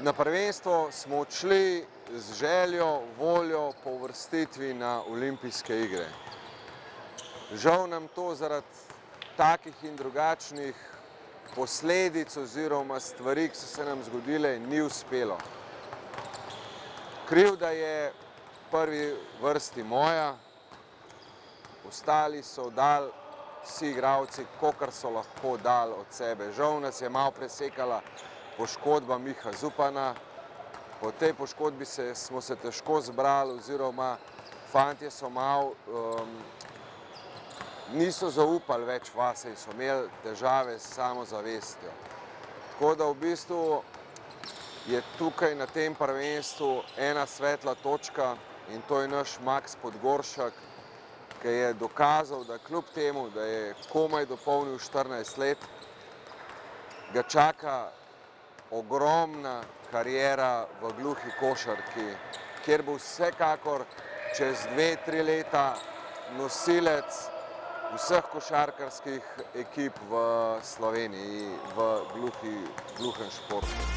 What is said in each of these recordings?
Na prvenstvo smo odšli z željo, voljo po uvrstitvi na olimpijske igre. Žal nam to zaradi takih in drugačnih posledic oziroma stvari, ki so se nam zgodile, ni uspelo. Krivda je v prvi vrsti moja, ostali so dali vsi igralci, kolikor so lahko dali od sebe. Žal nas je malo presekala poškodba Miha Zupana. Po tej poškodbi smo se težko zbrali oziroma fantje so malo niso zaupali več vase in so imeli težave s samozavestjo. Tako da v bistvu je tukaj na tem prvenstvu ena svetla točka in to je naš Maks Podgoršek, ki je dokazal, da kljub temu, da je komaj dopolnil 14 let, ga čaka ogromna kariera v gluhi košarki, kjer bo vsekakor čez 2-3 leta nosilec vseh košarkarskih ekip v Sloveniji, v gluhem športu.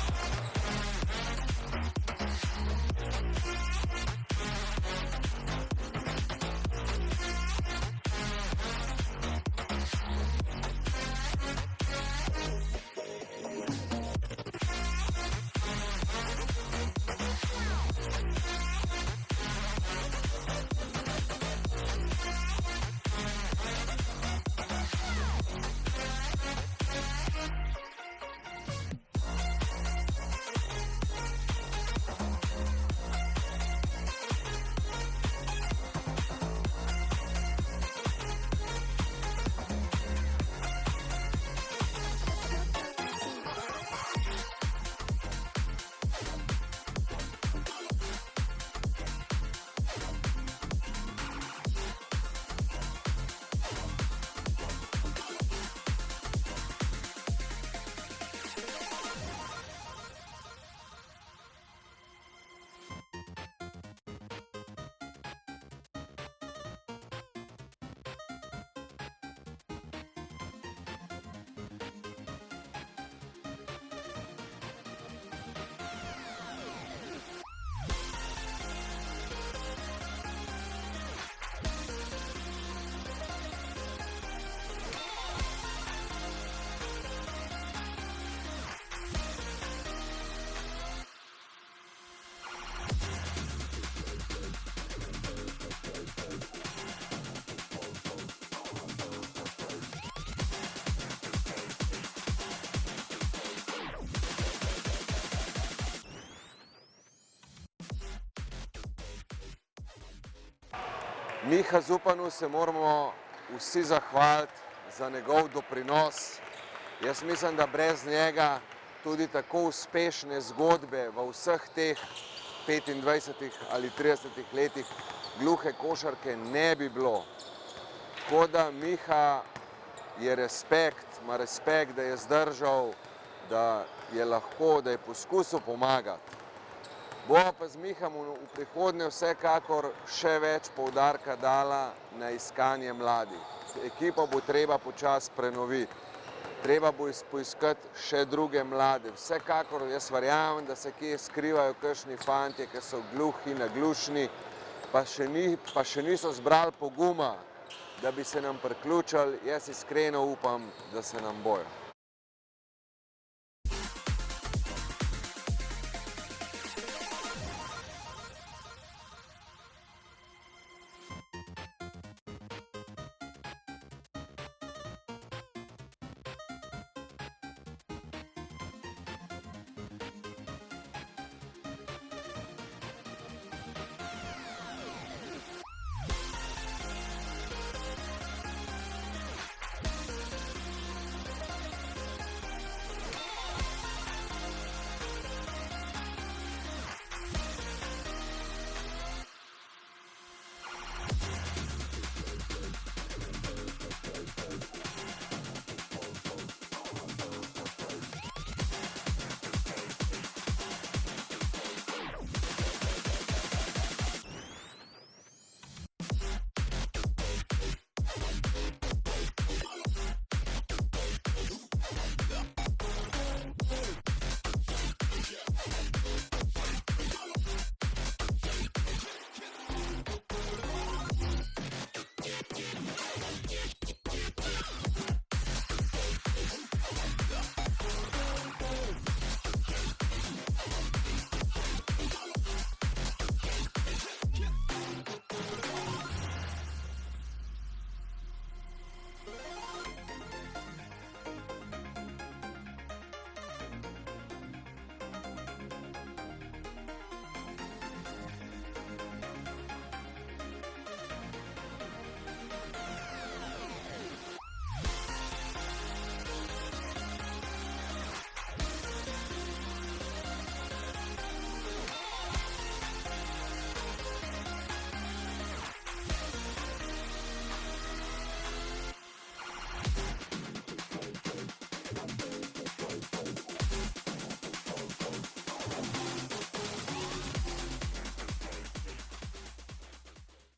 Miha Zupanu se moramo vsi zahvaliti za njegov doprinos. Jaz mislim, da brez njega tudi tako uspešne zgodbe v vseh teh 25 ali 30 letih gluhe košarke ne bi bilo. Tako da Miha je ima respekt, da je zdržal, da je lahko, da je poskusil pomagati. Bomo pa z Mihom v prihodnje vsekakor še več poudarka dala na iskanje mladih. Ekipo bo treba počasi prenoviti. Treba bo poiskati še druge mlade. Vsekakor jaz verjamem, da se kje skrivajo kakšni fantje, ki so gluhi, naglušni, pa še niso zbrali poguma, da bi se nam priključili. Jaz iskreno upam, da se nam bojo.